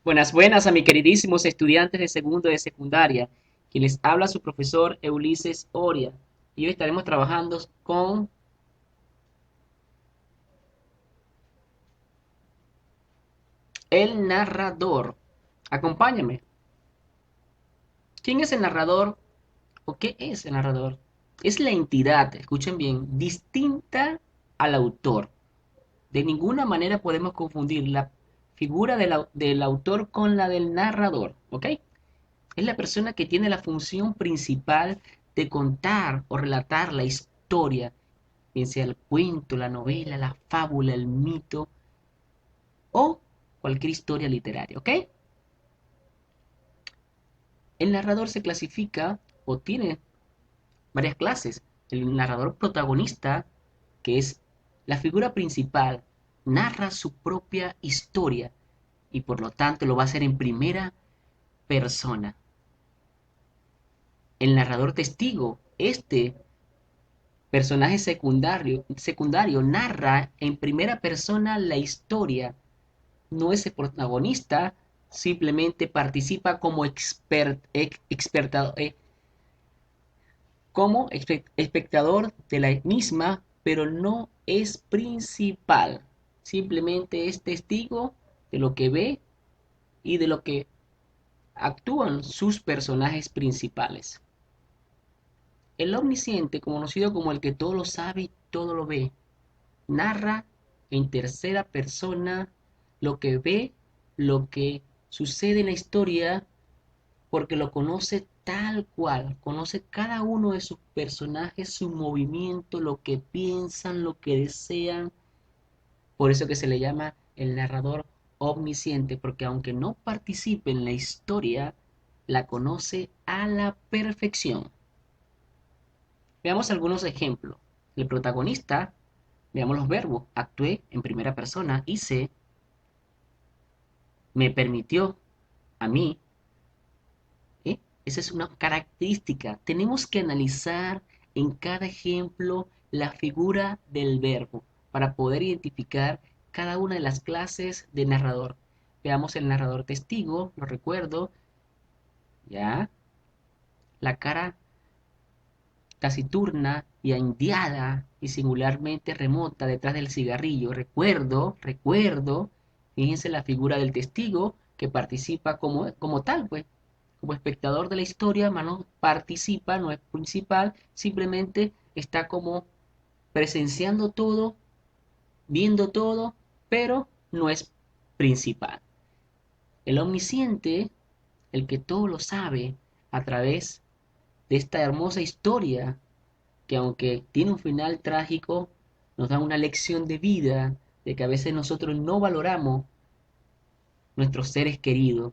Buenas, buenas a mis queridísimos estudiantes de segundo de secundaria, quien les habla su profesor Ulises Oria. Y hoy estaremos trabajando con el narrador. Acompáñame. ¿Quién es el narrador o qué es el narrador? Es la entidad, escuchen bien, distinta al autor. De ninguna manera podemos confundir la figura del autor con la del narrador, ¿ok? Es la persona que tiene la función principal de contar o relatar la historia, bien sea el cuento, la novela, la fábula, el mito o cualquier historia literaria, ¿ok? El narrador se clasifica o tiene varias clases. El narrador protagonista, que es la figura principal, narra su propia historia y por lo tanto lo va a hacer en primera persona. El narrador testigo, este personaje secundario narra en primera persona la historia, no es el protagonista, simplemente participa como, como espectador de la misma, pero no es principal, simplemente es testigo de lo que ve y de lo que actúan sus personajes principales. El omnisciente, conocido como el que todo lo sabe y todo lo ve, narra en tercera persona lo que ve, lo que sucede en la historia, porque lo conoce tal cual, conoce cada uno de sus personajes, su movimiento, lo que piensan, lo que desean. Por eso que se le llama el narrador omnisciente, porque aunque no participe en la historia, la conoce a la perfección. Veamos algunos ejemplos. El protagonista, veamos los verbos, actué en primera persona, hice, me permitió a mí. ¿Eh? Esa es una característica. Tenemos que analizar en cada ejemplo la figura del verbo para poder identificar cada una de las clases de narrador. Veamos el narrador testigo, lo recuerdo, ya, la cara taciturna y indiada y singularmente remota detrás del cigarrillo. Recuerdo, fíjense la figura del testigo que participa como tal, pues, como espectador de la historia, no participa, no es principal, simplemente está como presenciando todo, viendo todo, pero no es principal. El omnisciente, el que todo lo sabe a través de esta hermosa historia que aunque tiene un final trágico, nos da una lección de vida, de que a veces nosotros no valoramos nuestros seres queridos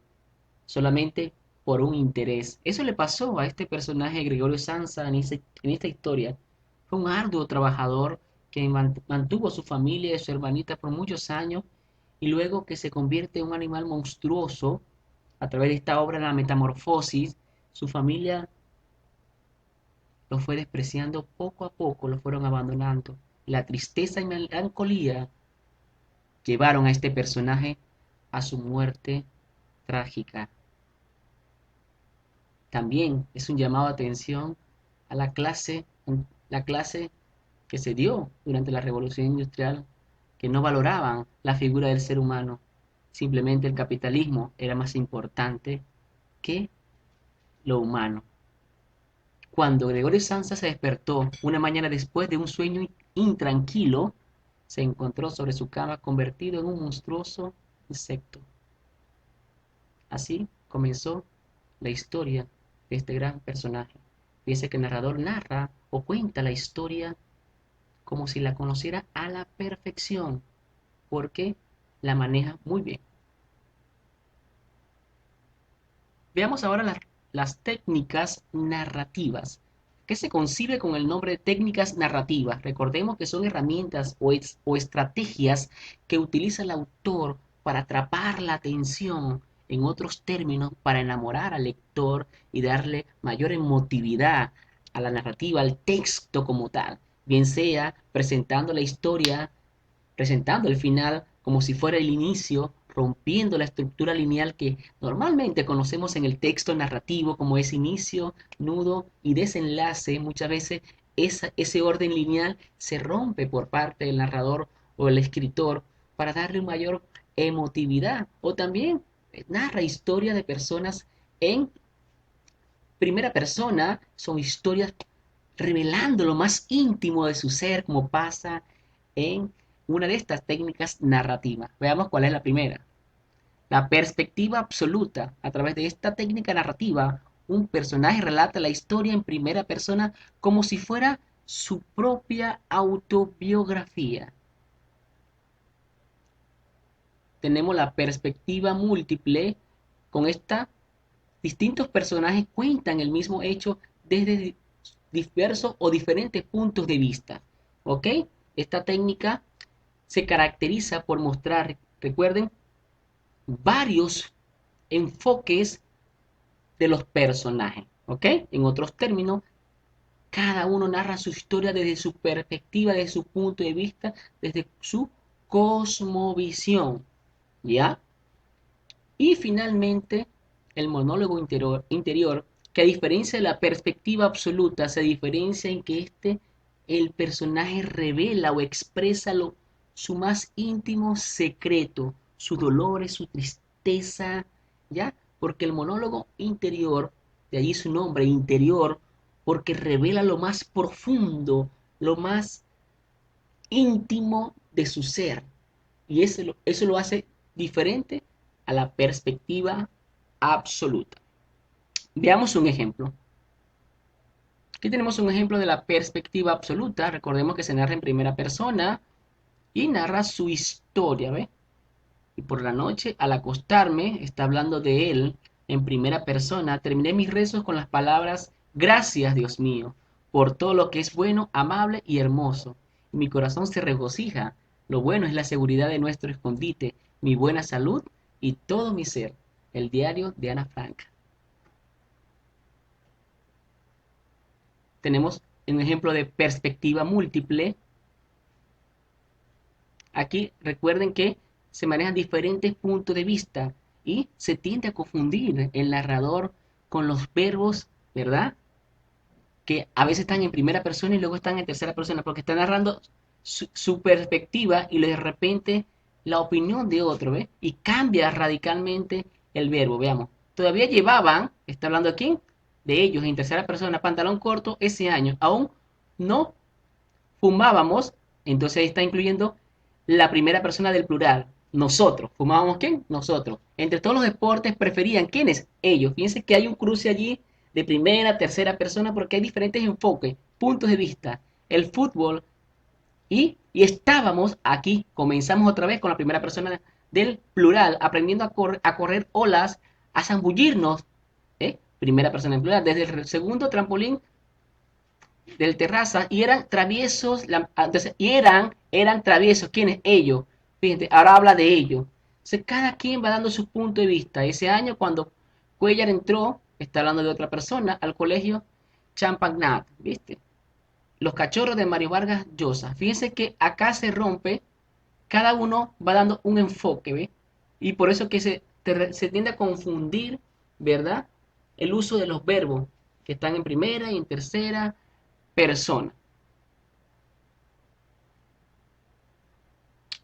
solamente por un interés. Eso le pasó a este personaje Gregorio Sansa en esta historia. Fue un arduo trabajador que mantuvo a su familia y a su hermanita por muchos años y luego que se convierte en un animal monstruoso a través de esta obra, la metamorfosis, su familia lo fue despreciando poco a poco, lo fueron abandonando. La tristeza y melancolía llevaron a este personaje a su muerte trágica. También es un llamado de atención a la clase que se dio durante la Revolución Industrial, que no valoraban la figura del ser humano. Simplemente el capitalismo era más importante que lo humano. Cuando Gregorio Samsa se despertó una mañana después de un sueño intranquilo, se encontró sobre su cama convertido en un monstruoso insecto. Así comenzó la historia de este gran personaje. Dice que el narrador narra o cuenta la historia como si la conociera a la perfección, porque la maneja muy bien. Veamos ahora las técnicas narrativas. ¿Qué se concibe con el nombre de técnicas narrativas? Recordemos que son herramientas o estrategias que utiliza el autor para atrapar la atención, en otros términos, para enamorar al lector y darle mayor emotividad a la narrativa, al texto como tal, bien sea presentando la historia, presentando el final como si fuera el inicio, rompiendo la estructura lineal que normalmente conocemos en el texto narrativo como es inicio, nudo y desenlace. Muchas veces ese orden lineal se rompe por parte del narrador o el escritor para darle mayor emotividad, o también narra historias de personas en primera persona, son historias revelando lo más íntimo de su ser, como pasa en una de estas técnicas narrativas. Veamos cuál es la primera. La perspectiva absoluta. A través de esta técnica narrativa, un personaje relata la historia en primera persona como si fuera su propia autobiografía. Tenemos la perspectiva múltiple. Con esta, distintos personajes cuentan el mismo hecho desde diversos o diferentes puntos de vista. ¿Ok? Esta técnica se caracteriza por mostrar, recuerden, varios enfoques de los personajes. ¿Ok? En otros términos, cada uno narra su historia desde su perspectiva, desde su punto de vista, desde su cosmovisión. ¿Ya? Y finalmente, el monólogo interior, que a diferencia de la perspectiva absoluta, se diferencia en que el personaje revela o expresa su más íntimo secreto, sus dolores, su tristeza, ¿ya? Porque el monólogo interior, de allí su nombre, interior, porque revela lo más profundo, lo más íntimo de su ser. Y eso lo hace diferente a la perspectiva absoluta. Veamos un ejemplo. Aquí tenemos un ejemplo de la perspectiva absoluta. Recordemos que se narra en primera persona y narra su historia, ¿ve? Y por la noche, al acostarme, está hablando de él en primera persona. Terminé mis rezos con las palabras, gracias Dios mío, por todo lo que es bueno, amable y hermoso. Y mi corazón se regocija. Lo bueno es la seguridad de nuestro escondite, mi buena salud y todo mi ser. El diario de Ana Frank. Tenemos un ejemplo de perspectiva múltiple. Aquí recuerden que se manejan diferentes puntos de vista y se tiende a confundir el narrador con los verbos, ¿verdad? Que a veces están en primera persona y luego están en tercera persona porque está narrando su perspectiva y de repente la opinión de otro, ¿ves? Y cambia radicalmente el verbo, veamos. Todavía llevaban, está hablando aquí, de ellos en tercera persona, pantalón corto ese año, aún no fumábamos, entonces ahí está incluyendo la primera persona del plural. Nosotros. ¿Fumábamos quién? Nosotros. Entre todos los deportes preferían quiénes? Ellos. Fíjense que hay un cruce allí de primera, tercera persona porque hay diferentes enfoques, puntos de vista. El fútbol y estábamos aquí, comenzamos otra vez con la primera persona del plural, aprendiendo a correr olas, a zambullirnos, ¿eh? Primera persona en plural, desde el segundo trampolín del terraza y eran traviesos, entonces, eran traviesos, ¿quiénes? Ellos. Fíjense, ahora habla de ellos. Entonces, cada quien va dando su punto de vista. Ese año, cuando Cuellar entró, está hablando de otra persona, al colegio Champagnat, ¿viste? Los cachorros de Mario Vargas Llosa. Fíjense que acá se rompe, cada uno va dando un enfoque, ¿ve? Y por eso que se tiende a confundir, ¿verdad? El uso de los verbos que están en primera y en tercera persona.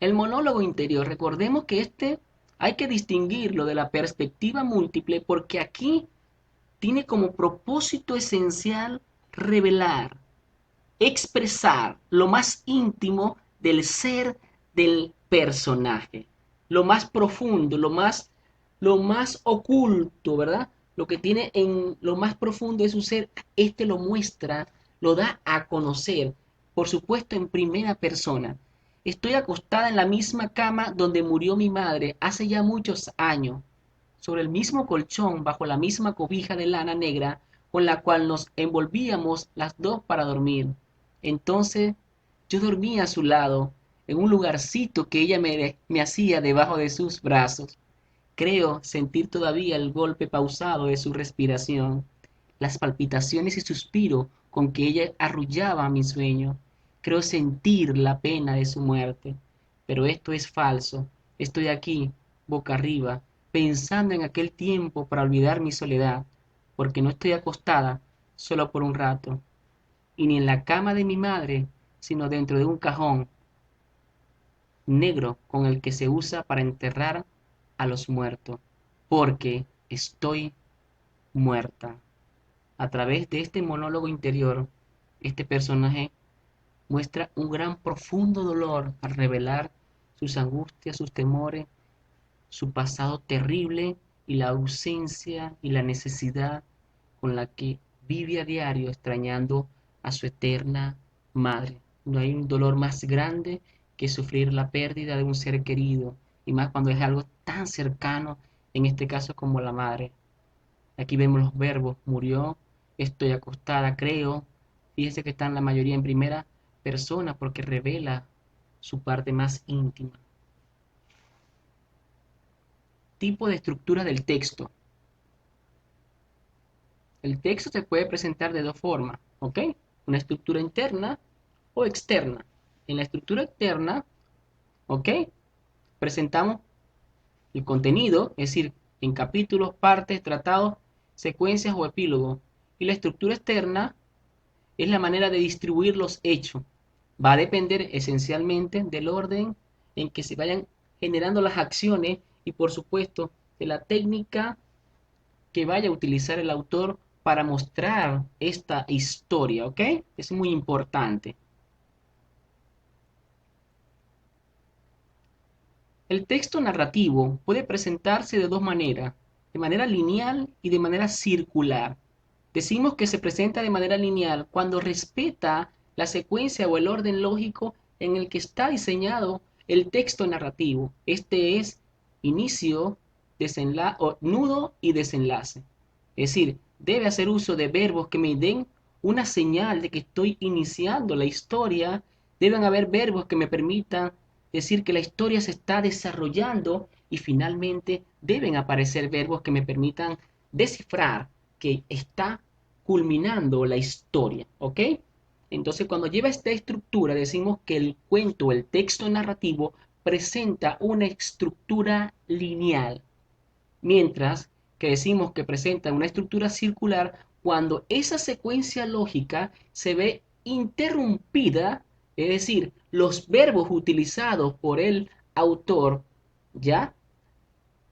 El monólogo interior, recordemos que hay que distinguirlo de la perspectiva múltiple porque aquí tiene como propósito esencial revelar, expresar lo más íntimo del ser del personaje, lo más profundo, lo más oculto, ¿verdad? Lo que tiene en lo más profundo de su ser, lo muestra, lo da a conocer, por supuesto en primera persona. Estoy acostada en la misma cama donde murió mi madre hace ya muchos años, sobre el mismo colchón, bajo la misma cobija de lana negra con la cual nos envolvíamos las dos para dormir. Entonces yo dormía a su lado, en un lugarcito que ella me hacía debajo de sus brazos. Creo sentir todavía el golpe pausado de su respiración, las palpitaciones y suspiro con que ella arrullaba mi sueño. Creo sentir la pena de su muerte. Pero esto es falso. Estoy aquí, boca arriba, pensando en aquel tiempo para olvidar mi soledad, porque no estoy acostada solo por un rato, y ni en la cama de mi madre, sino dentro de un cajón negro con el que se usa para enterrar a los muertos, porque estoy muerta. A través de este monólogo interior, este personaje muestra un gran profundo dolor al revelar sus angustias, sus temores, su pasado terrible y la ausencia y la necesidad con la que vive a diario extrañando a su eterna madre. No hay un dolor más grande que sufrir la pérdida de un ser querido, y más cuando es algo tan cercano, en este caso como la madre. Aquí vemos los verbos: murió, estoy acostada, creo. Fíjese que están la mayoría en primera persona porque revela su parte más íntima. Tipo de estructura del texto. El texto se puede presentar de dos formas, ¿ok? Una estructura interna o externa. En la estructura externa, ¿ok? Presentamos el contenido, es decir, en capítulos, partes, tratados, secuencias o epílogos. Y la estructura externa es la manera de distribuir los hechos. Va a depender esencialmente del orden en que se vayan generando las acciones y, por supuesto, de la técnica que vaya a utilizar el autor para mostrar esta historia, ¿ok? Es muy importante. El texto narrativo puede presentarse de dos maneras: de manera lineal y de manera circular. Decimos que se presenta de manera lineal cuando respeta la secuencia o el orden lógico en el que está diseñado el texto narrativo. Este es inicio, nudo y desenlace. Es decir, debe hacer uso de verbos que me den una señal de que estoy iniciando la historia. Deben haber verbos que me permitan decir que la historia se está desarrollando, y finalmente deben aparecer verbos que me permitan descifrar que está culminando la historia, ¿ok? Entonces, cuando lleva esta estructura, decimos que el cuento, el texto narrativo, presenta una estructura lineal, mientras que decimos que presenta una estructura circular cuando esa secuencia lógica se ve interrumpida, es decir, los verbos utilizados por el autor, ¿ya?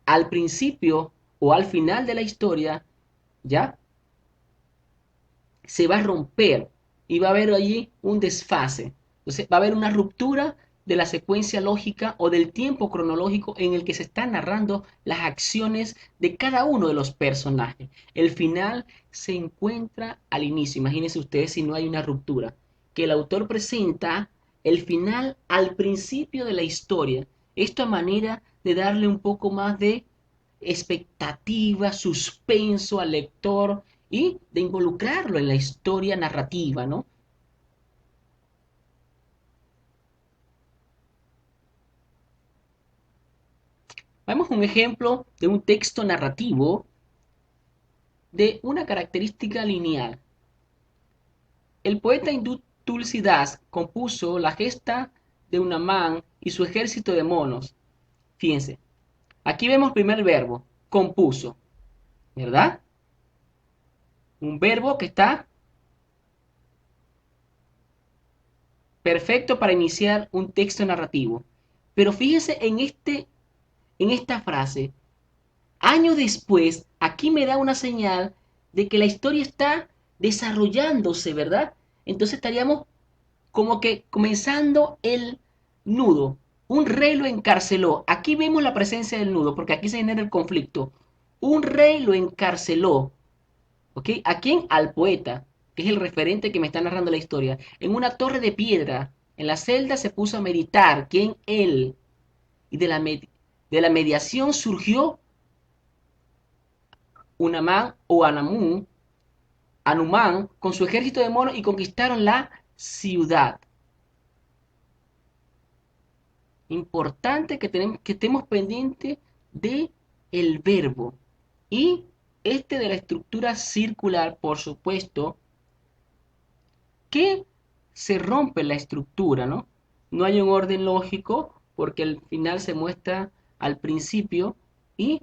Al principio o al final de la historia, ¿ya? Se va a romper y va a haber allí un desfase. Entonces va a haber una ruptura de la secuencia lógica o del tiempo cronológico en el que se están narrando las acciones de cada uno de los personajes. El final se encuentra al inicio. Imagínense ustedes si no hay una ruptura, que el autor presenta el final al principio de la historia. Esto a manera de darle un poco más de expectativa, suspenso al lector y de involucrarlo en la historia narrativa, ¿no? Vemos un ejemplo de un texto narrativo de una característica lineal. El poeta hindú Tulsidas compuso la gesta de un Amán y su ejército de monos. Fíjense, aquí vemos el primer verbo, compuso, ¿verdad? Un verbo que está perfecto para iniciar un texto narrativo. Pero fíjense en esta frase. Años después, aquí me da una señal de que la historia está desarrollándose, ¿verdad? Entonces estaríamos como que comenzando el nudo. Un rey lo encarceló. Aquí vemos la presencia del nudo, porque aquí se genera el conflicto. Un rey lo encarceló. ¿Ok? ¿A quién? Al poeta, que es el referente que me está narrando la historia. En una torre de piedra. En la celda se puso a meditar. ¿Quién? Él. Y de la mediación surgió Unamán o Anumán con su ejército de monos y conquistaron la ciudad. Importante que estemos pendientes de el verbo y de la estructura circular, por supuesto, que se rompe la estructura, ¿no? No hay un orden lógico porque al final se muestra al principio y